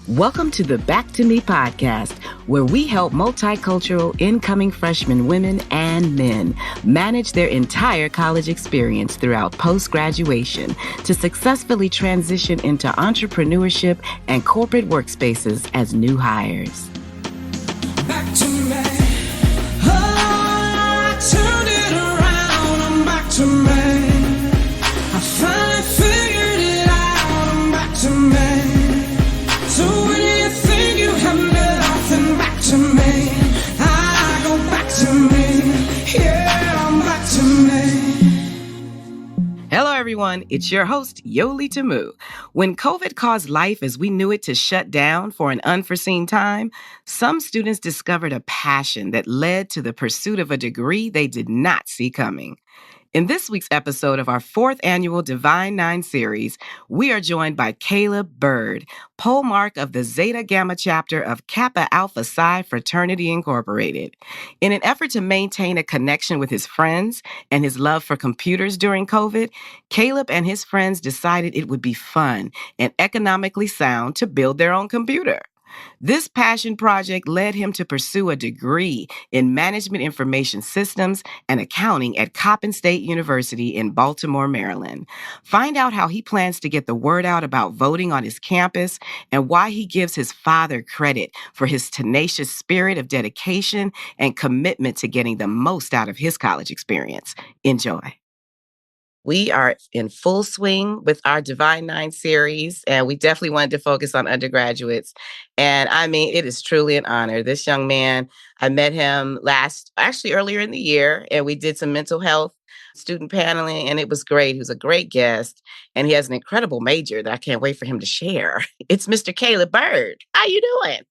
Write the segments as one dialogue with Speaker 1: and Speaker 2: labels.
Speaker 1: Welcome to the Back to Me podcast, where we help multicultural incoming freshman women and men manage their entire college experience throughout post-graduation to successfully transition into entrepreneurship and corporate workspaces as new hires.
Speaker 2: Back to me. Oh, I turned it around. I'm back to me. I finally figured it out. I'm back to me. So when you think you have nothing, back to me. I go back to me. Yeah, I'm back to me.
Speaker 1: Hello, everyone. It's your host, Yoli Tamu. When COVID caused life as we knew it to shut down for an unforeseen time, some students discovered a passion that led to the pursuit of a degree they did not see coming. In this week's episode of our 4th annual Divine 9 series, we are joined by Khaleb Byrd, Polemarch of the Zeta Gamma chapter of Kappa Alpha Psi Fraternity Incorporated. In an effort to maintain a connection with his friends and his love for computers during COVID, Khaleb and his friends decided it would be fun and economically sound to build their own computer. This passion project led him to pursue a degree in management information systems and accounting at Coppin State University in Baltimore, Maryland. Find out how he plans to get the word out about voting on his campus and why he gives his father credit for his tenacious spirit of dedication and commitment to getting the most out of his college experience. Enjoy. We are in full swing with our Divine 9 series, and we definitely wanted to focus on undergraduates. And I mean, it is truly an honor. This young man, I met him earlier in the year, and we did some mental health student paneling, and it was great. He was a great guest, and he has an incredible major that I can't wait for him to share. It's Mr. Khaleb Byrd. How you doing?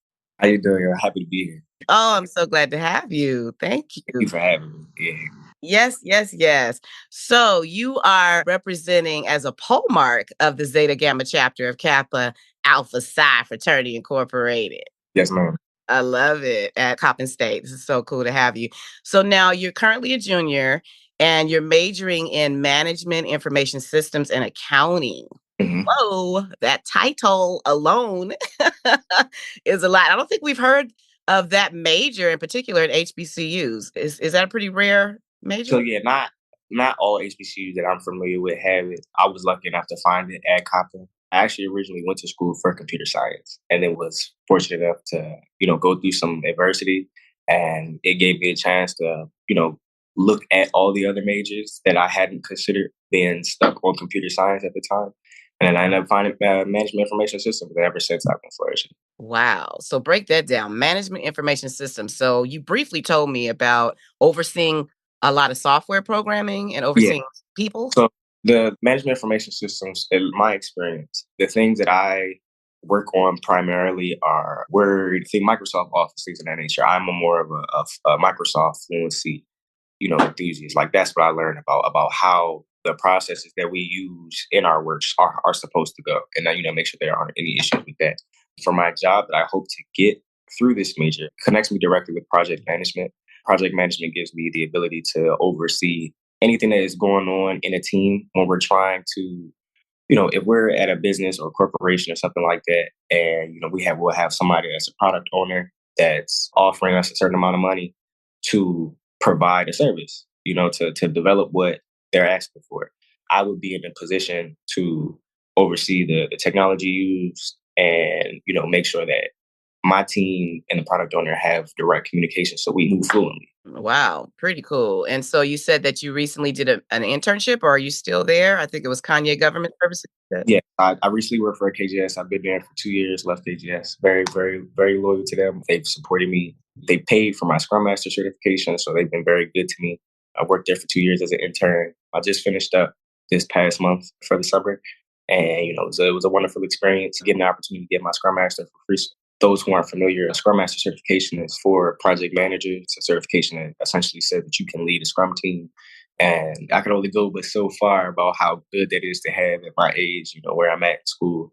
Speaker 3: How you doing? I'm happy to be here.
Speaker 1: Oh, I'm so glad to have you. Thank you.
Speaker 3: Thank you for having me. Yeah.
Speaker 1: Yes. So you are representing as a Polemarch of the Zeta Gamma chapter of Kappa Alpha Psi Fraternity Incorporated.
Speaker 3: Yes, ma'am.
Speaker 1: I love it at Coppin State. This is so cool to have you. So now you're currently a junior and you're majoring in management, information systems, and accounting.
Speaker 3: Mm-hmm.
Speaker 1: Whoa, that title alone is a lot. I don't think we've heard of that major in particular at HBCUs. Is that a pretty rare major?
Speaker 3: So yeah, not all HBCUs that I'm familiar with have it. I was lucky enough to find it at Kappa. I actually originally went to school for computer science and then was fortunate enough to, go through some adversity, and it gave me a chance to, look at all the other majors that I hadn't considered, being stuck on computer science at the time. And then I ended up finding management information systems, and ever since I've been flourishing.
Speaker 1: Wow. So break that down. Management information systems. So you briefly told me about overseeing a lot of software programming and overseeing people.
Speaker 3: So the management information systems, in my experience, the things that I work on primarily are Word, Microsoft Office, things of that nature. I'm more of a Microsoft fluency, enthusiast. Like, that's what I learned about how the processes that we use in our works are supposed to go. And then, make sure there aren't any issues with that. For my job that I hope to get through this major, connects me directly with project management. Project management gives me the ability to oversee anything that is going on in a team when we're trying to, if we're at a business or corporation or something like that, and, we'll have somebody that's a product owner that's offering us a certain amount of money to provide a service, to develop what they're asking for. I would be in a position to oversee the technology used and, make sure that my team and the product owner have direct communication so we move fluently.
Speaker 1: Wow, pretty cool. And so you said that you recently did an internship, or are you still there? I think it was Kanye Government Services.
Speaker 3: Yeah, I recently worked for KGS. I've been there for 2 years, left KGS. Very, very, very loyal to them. They've supported me. They paid for my Scrum Master certification, so they've been very good to me. I worked there for 2 years as an intern. I just finished up this past month for the summer. And, it was a wonderful experience getting the opportunity to get my Scrum Master for free. Those who aren't familiar, a Scrum Master certification is for project managers. It's a certification that essentially says that you can lead a Scrum team. And I can only go but so far about how good that is to have at my age, where I'm at in school.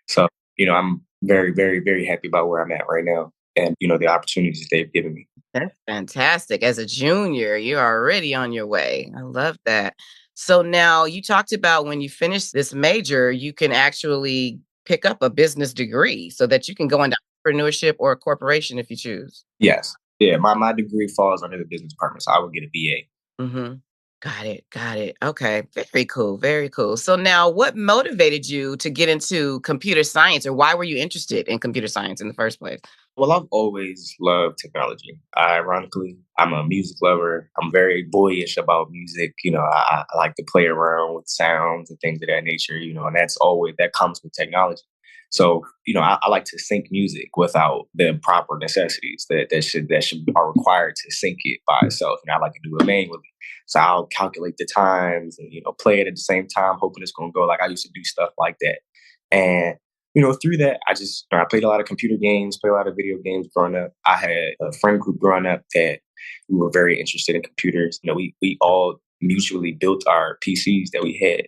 Speaker 3: So, I'm very, very, very happy about where I'm at right now and, the opportunities they've given me.
Speaker 1: That's fantastic. As a junior, you're already on your way. I love that. So now you talked about when you finish this major, you can actually pick up a business degree so that you can go into entrepreneurship or a corporation if you choose.
Speaker 3: Yes. Yeah, my degree falls under the business department, so I would get a BA.
Speaker 1: Mm-hmm. Got it. Got it. Okay. Very cool. Very cool. So now what motivated you to get into computer science, or why were you interested in computer science in the first place?
Speaker 3: Well, I've always loved technology. Ironically, I'm a music lover. I'm very boyish about music. I like to play around with sounds and things of that nature, and that comes with technology. So, I like to sync music without the proper necessities that are required to sync it by itself. I like to do it manually. So I'll calculate the times and, play it at the same time, hoping it's going to go. Like I used to do stuff like that. And through that, I played a lot of computer games, played a lot of video games growing up. I had a friend group growing up that we were very interested in computers. We all mutually built our PCs that we had,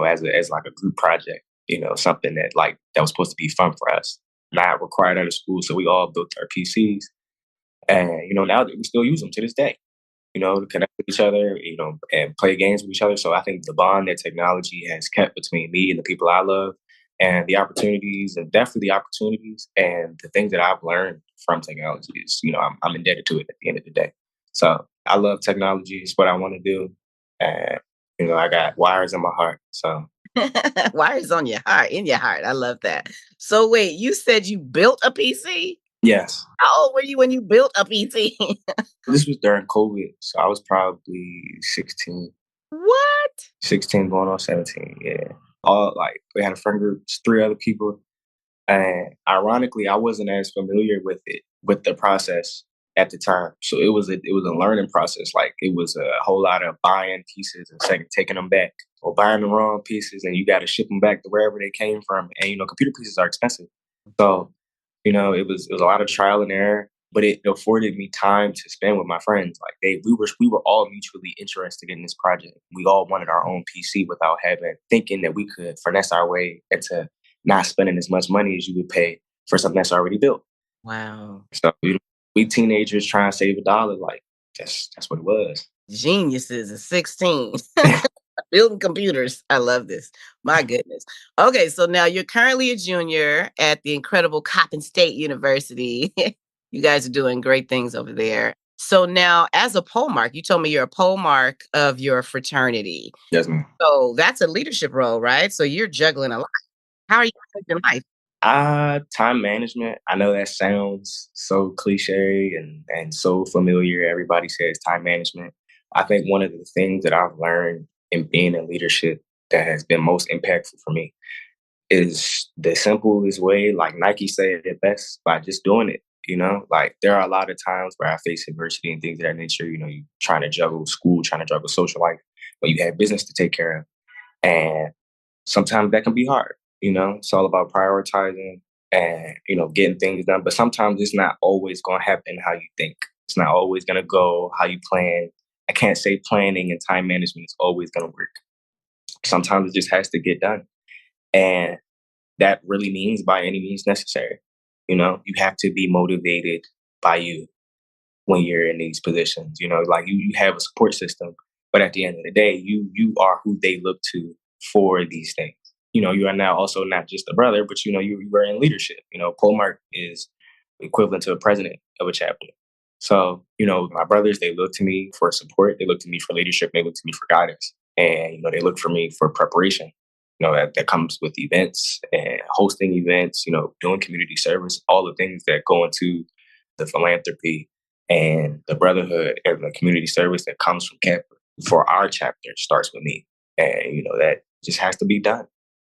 Speaker 3: as like a group project, something that was supposed to be fun for us, not required out of school. So we all built our PCs. And, now that we still use them to this day, to connect with each other, and play games with each other. So I think the bond that technology has kept between me and the people I love, and the opportunities, and definitely the opportunities and the things that I've learned from technology is, I'm indebted to it at the end of the day. So I love technology. It's what I want to do. And, I got wires in my heart. So
Speaker 1: Wires on your heart, in your heart. I love that. So wait, you said you built a PC?
Speaker 3: yes,
Speaker 1: How old were you when you built a PC?
Speaker 3: this was during COVID. So I was probably 16,
Speaker 1: What?
Speaker 3: 16 going on 17. Yeah. We had a friend group, just 3 other people. And ironically, I wasn't as familiar with the process at the time. So it was a learning process. Like it was a whole lot of buying pieces and taking them back, or buying the wrong pieces, and you got to ship them back to wherever they came from. And computer pieces are expensive, so it was a lot of trial and error. But it afforded me time to spend with my friends. Like we were all mutually interested in this project. We all wanted our own PC without thinking that we could finesse our way into not spending as much money as you would pay for something that's already built.
Speaker 1: Wow.
Speaker 3: So we teenagers trying to save $1, like that's what it was.
Speaker 1: Geniuses at 16. Building computers. I love this. My goodness. Okay, so now you're currently a junior at the incredible Coppin State University. You guys are doing great things over there. So now, as a Polemarch, you told me you're a Polemarch of your fraternity.
Speaker 3: Yes, ma'am.
Speaker 1: So that's a leadership role, right? So you're juggling a lot. How are you managing life?
Speaker 3: Time management. I know that sounds so cliche and so familiar. Everybody says time management. I think one of the things that I've learned in being in leadership that has been most impactful for me is the simplest way, like Nike said it best, by just doing it. Like there are a lot of times where I face adversity and things of that nature. You trying to juggle school, trying to juggle social life, but you have business to take care of. And sometimes that can be hard. It's all about prioritizing and, getting things done. But sometimes it's not always going to happen how you think. It's not always going to go how you plan. I can't say planning and time management is always going to work. Sometimes it just has to get done. And that really means by any means necessary. You have to be motivated by you when you're in these positions. Like you have a support system, but at the end of the day, you are who they look to for these things. You are now also not just a brother, but you are in leadership. Polemarch is equivalent to a president of a chapter. So, my brothers, they look to me for support, they look to me for leadership, they look to me for guidance. And, they look for me for preparation. That comes with events and hosting events, doing community service, all the things that go into the philanthropy and the brotherhood and the community service that comes from Kappa for our chapter starts with me. And, that just has to be done.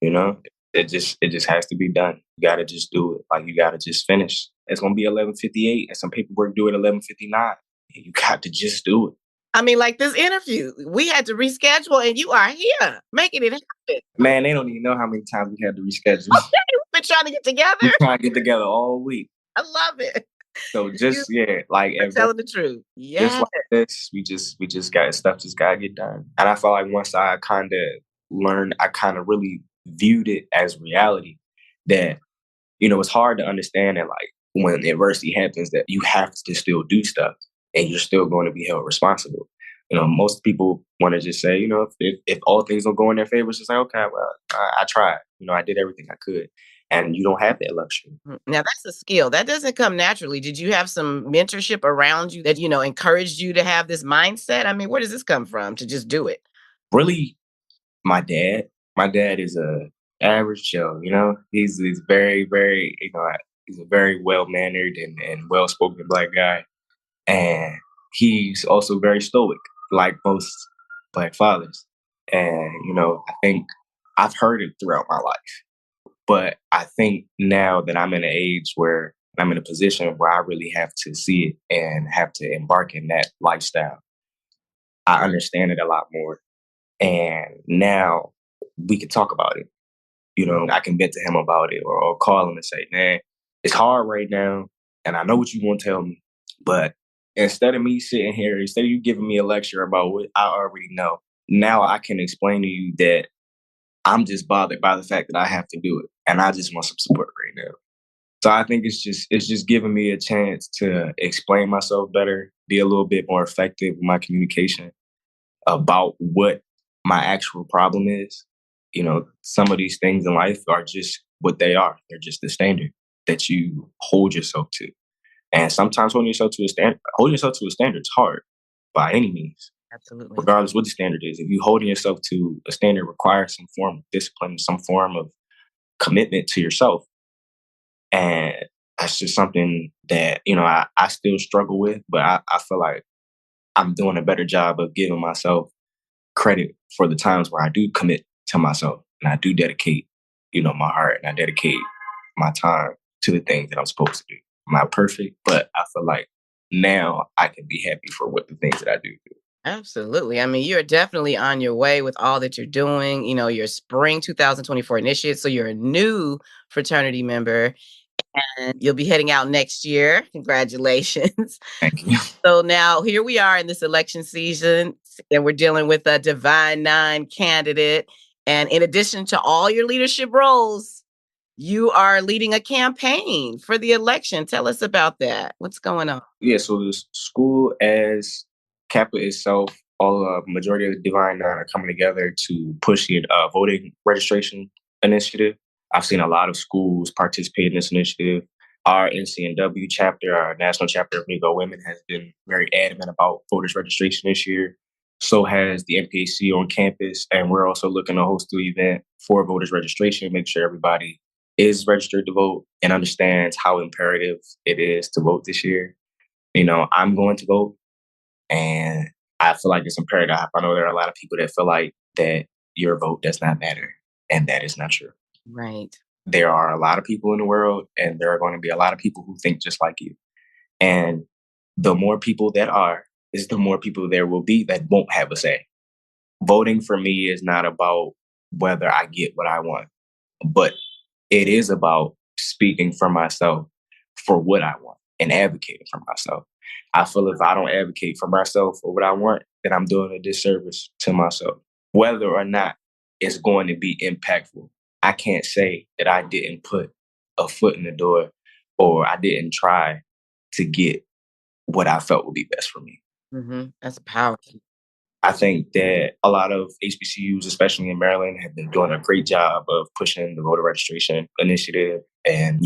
Speaker 3: It just has to be done. You gotta just do it. Like you gotta just finish. It's gonna be 11:58, and some paperwork due at 11:59. You got to just do it.
Speaker 1: I mean, like this interview, we had to reschedule, and you are here making it happen.
Speaker 3: Man, they don't even know how many times we had to reschedule.
Speaker 1: Okay, we've been trying to get together.
Speaker 3: We're trying to get together all week.
Speaker 1: I love it.
Speaker 3: So just like
Speaker 1: telling the truth. Yeah.
Speaker 3: Just like this, we just got stuff just gotta get done. And I felt like once I kind of learned, I kind of really viewed it as reality that, it's hard to understand that like when adversity happens that you have to still do stuff and you're still going to be held responsible. Most people want to just say, if all things don't go in their favor, it's just like, okay, well, I tried. I did everything I could. And you don't have that luxury.
Speaker 1: Now that's a skill that doesn't come naturally. Did you have some mentorship around you that encouraged you to have this mindset? I mean, where does this come from to just do it?
Speaker 3: Really, my dad. My dad is a average Joe. He's very, very, he's a very well mannered and well spoken Black guy, and he's also very stoic, like most Black fathers. And I think I've heard it throughout my life, but I think now that I'm in an age where I'm in a position where I really have to see it and have to embark in that lifestyle, I understand it a lot more. And now we can talk about it. I can vent to him about it or call him and say, man, it's hard right now. And I know what you want to tell me. But instead of me sitting here, instead of you giving me a lecture about what I already know, now I can explain to you that I'm just bothered by the fact that I have to do it. And I just want some support right now. So I think it's just giving me a chance to explain myself better, be a little bit more effective with my communication about what my actual problem is. Some of these things in life are just what they are. They're just the standard that you hold yourself to. And sometimes holding yourself to a standard is hard by any means,
Speaker 1: Absolutely.
Speaker 3: regardless what the standard is. If you holding yourself to a standard requires some form of discipline, some form of commitment to yourself. And that's just something that, I still struggle with, but I feel like I'm doing a better job of giving myself credit for the times where I do commit to myself and I do dedicate, my heart, and I dedicate my time to the things that I'm supposed to do. I'm not perfect, but I feel like now I can be happy for what the things that I do.
Speaker 1: Absolutely. I mean, you're definitely on your way with all that you're doing. Your spring 2024 initiate. So you're a new fraternity member and you'll be heading out next year. Congratulations.
Speaker 3: Thank you.
Speaker 1: So now here we are in this election season, and we're dealing with a Divine Nine candidate. And in addition to all your leadership roles, you are leading a campaign for the election. Tell us about that. What's going on?
Speaker 3: Yeah, so the school as Kappa itself, all majority of the Divine Nine are coming together to push the voting registration initiative. I've seen a lot of schools participate in this initiative. Our NCNW chapter, our national chapter of Negro Women, has been very adamant about voters registration this year. So has the MPAC on campus, and we're also looking to host an event for voters registration, make sure everybody is registered to vote and understands how imperative it is to vote this year. I'm going to vote, and I feel like it's imperative. I know there are a lot of people that feel like that your vote does not matter, and that is not true.
Speaker 1: Right.
Speaker 3: There are a lot of people in the world, and there are going to be a lot of people who think just like you. And the more people that are, is the more people there will be that won't have a say. Voting for me is not about whether I get what I want, but it is about speaking for myself for what I want and advocating for myself. I feel if I don't advocate for myself for what I want, then I'm doing a disservice to myself, whether or not it's going to be impactful. I can't say that I didn't put a foot in the door or I didn't try to get what I felt would be best for me.
Speaker 1: That's powerful.
Speaker 3: I think that a lot of HBCUs, especially in Maryland, have been doing a great job of pushing the voter registration initiative and,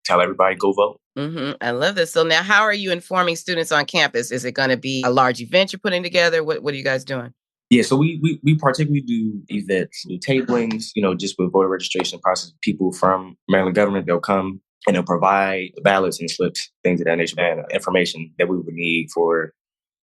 Speaker 3: tell everybody go vote.
Speaker 1: I love this. So now how are you informing students on campus? Is it going to be a large event you're putting together? What are you guys doing?
Speaker 3: Yeah, so we particularly do events, do tablings, just with voter registration process. People from Maryland government, they'll come and they'll provide the ballots and slips, things of that nature, and information that we would need for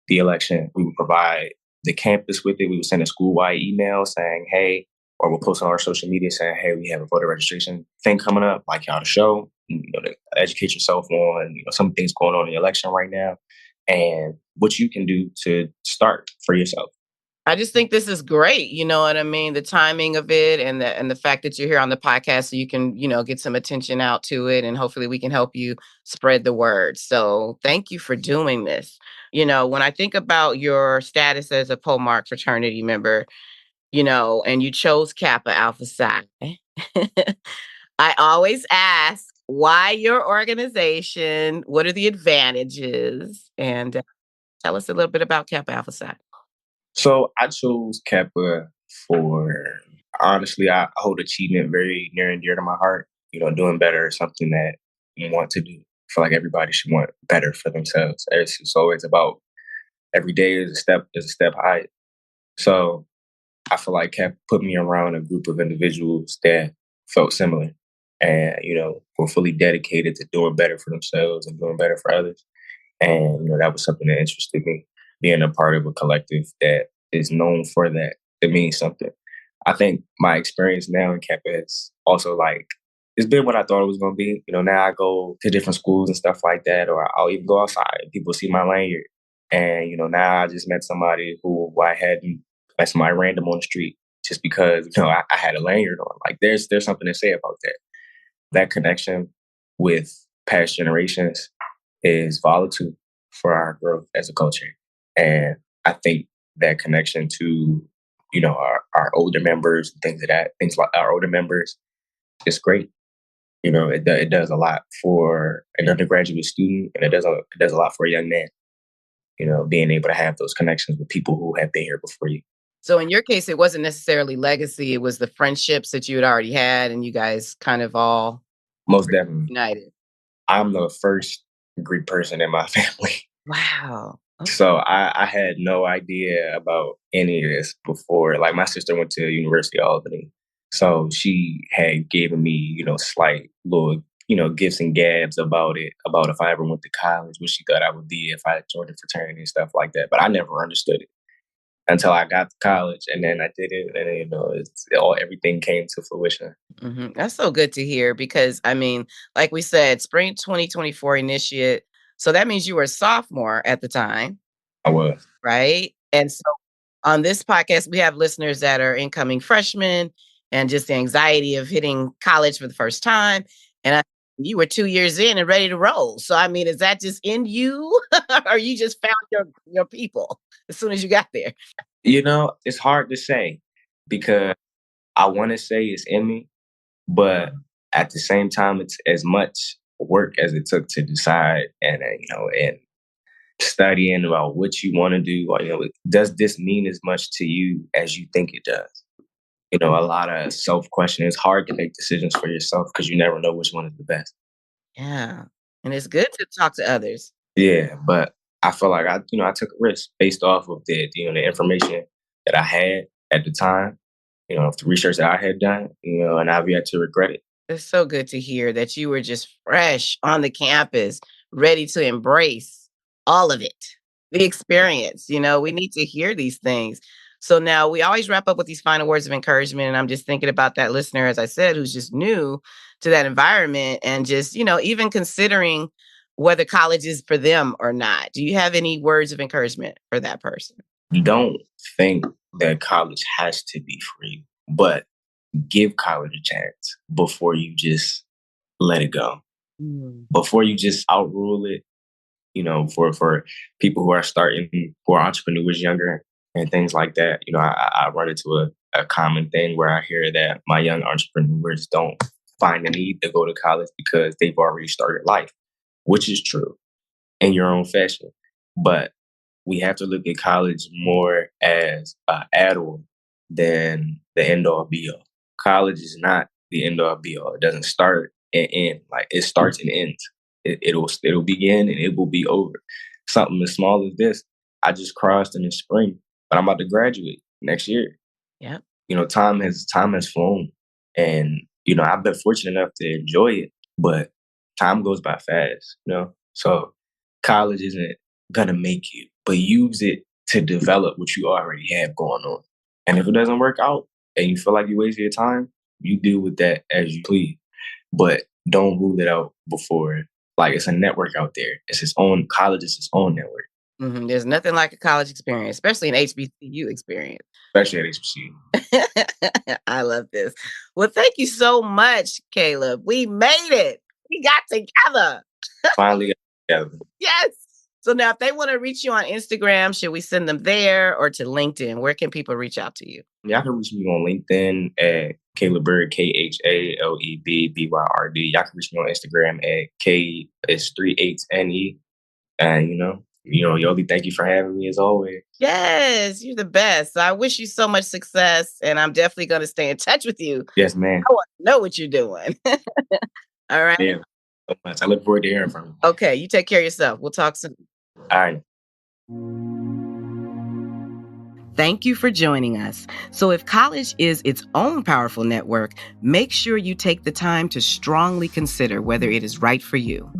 Speaker 3: the election. We would provide the campus with it. We would send a school-wide email saying, hey, or we'll post on our social media saying, hey, we have a voter registration thing coming up, like y'all to show, to educate yourself on, some things going on in the election right now and what you can do to start for yourself.
Speaker 1: I just think this is great. You know what I mean? The timing of it and the fact that you're here on the podcast so you can, get some attention out to it and hopefully we can help you spread the word. So thank you for doing this. When I think about your status as a Polemarch fraternity member, and you chose Kappa Alpha Psi, I always ask why your organization, what are the advantages? And tell us a little bit about Kappa Alpha Psi.
Speaker 3: So I chose Kappa for honestly, I hold achievement very near and dear to my heart. Doing better is something that you want to do. I feel like everybody should want better for themselves. It's always about every day is a step higher. So I feel like Cap put me around a group of individuals that felt similar and, were fully dedicated to doing better for themselves and doing better for others. And, that was something that interested me. Being a part of a collective that is known for that, it means something. I think my experience now in Kappa is also like, it's been what I thought it was going to be. Now I go to different schools and stuff like that, or I'll even go outside and people see my lanyard. And, now I just met somebody who I hadn't met somebody random on the street just because, I had a lanyard on. Like there's something to say about that. That connection with past generations is volatile for our growth as a culture. And I think that connection to, our older members, things like our older members, is great. It does a lot for an undergraduate student, and it does a lot for a young man. Being able to have those connections with people who have been here before you.
Speaker 1: So in your case, it wasn't necessarily legacy. It was the friendships that you had already had and you guys kind of all
Speaker 3: Most definitely.
Speaker 1: united.
Speaker 3: I'm the first Greek person in my family.
Speaker 1: Wow. Okay.
Speaker 3: So I had no idea about any of this before. Like my sister went to University of Albany. So she had given me, slight little, gifts and gabs about it, about if I ever went to college, what she thought I would be if I joined a fraternity and stuff like that. But I never understood it until I got to college, and then I did it, and everything came to fruition.
Speaker 1: That's so good to hear because, I mean, like we said, spring 2024 initiate. So that means you were a sophomore at the time,
Speaker 3: I was.
Speaker 1: right? And so on this podcast, we have listeners that are incoming freshmen and just the anxiety of hitting college for the first time. And you were 2 years in and ready to roll. So, I mean, is that just in you or you just found your people as soon as you got there?
Speaker 3: It's hard to say because I want to say it's in me, but at the same time, it's as much work as it took to decide and studying about what you want to do. Or, does this mean as much to you as you think it does? A lot of self-questioning. It's hard to make decisions for yourself because you never know which one is the best.
Speaker 1: Yeah. And it's good to talk to others.
Speaker 3: Yeah, but I feel like I took a risk based off of the information that I had at the time, the research that I had done, and I've yet to regret it.
Speaker 1: It's so good to hear that you were just fresh on the campus, ready to embrace all of it, the experience. We need to hear these things. So now we always wrap up with these final words of encouragement. And I'm just thinking about that listener, as I said, who's just new to that environment and just, even considering whether college is for them or not. Do you have any words of encouragement for that person?
Speaker 3: Don't think that college has to be free, but give college a chance before you just let it go. Before you just outrule it, for people who are who are entrepreneurs younger and things like that. I run into a common thing where I hear that my young entrepreneurs don't find the need to go to college because they've already started life, which is true in your own fashion. But we have to look at college more as an add-on than the end-all be-all. College is not the end-all be-all. It doesn't start and end. Like it starts and ends. It'll begin and it will be over. Something as small as this. I just crossed in the spring, but I'm about to graduate next year.
Speaker 1: Yeah.
Speaker 3: Time has flown, and I've been fortunate enough to enjoy it, but time goes by fast. So college isn't gonna make you, but use it to develop what you already have going on. And if it doesn't work out and you feel like you wasted your time, you deal with that as you please. But don't rule it out before. Like it's a network out there. It's its own college. Is its own network.
Speaker 1: There's nothing like a college experience, especially an HBCU experience.
Speaker 3: Especially at HBCU.
Speaker 1: I love this. Well, thank you so much, Khaleb. We made it. We got together.
Speaker 3: Finally got together.
Speaker 1: Yes. So now if they want to reach you on Instagram, should we send them there or to LinkedIn? Where can people reach out to you?
Speaker 3: Y'all can reach me on LinkedIn at Khaleb Byrd, KHALEBBYRD. Y'all can reach me on Instagram at K is 38NE. And Yoli, thank you for having me as always.
Speaker 1: Yes, you're the best. I wish you so much success, and I'm definitely going to stay in touch with you.
Speaker 3: Yes, ma'am.
Speaker 1: I want to know what you're doing. All right.
Speaker 3: Yeah, so much. I look forward to hearing from you.
Speaker 1: Okay, you take care of yourself. We'll talk soon.
Speaker 3: All right.
Speaker 1: Thank you for joining us. So if college is its own powerful network, make sure you take the time to strongly consider whether it is right for you.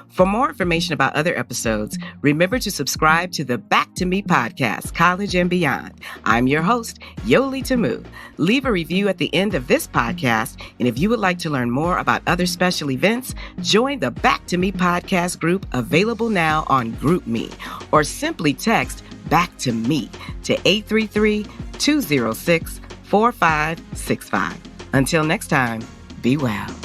Speaker 1: For more information about other episodes, remember to subscribe to the Back to Me podcast, College and Beyond. I'm your host, Yoli Tamu. Leave a review at the end of this podcast, and if you would like to learn more about other special events, join the Back to Me podcast group available now on GroupMe, or simply text Back to Me to 833-206-4565. Until next time, be well.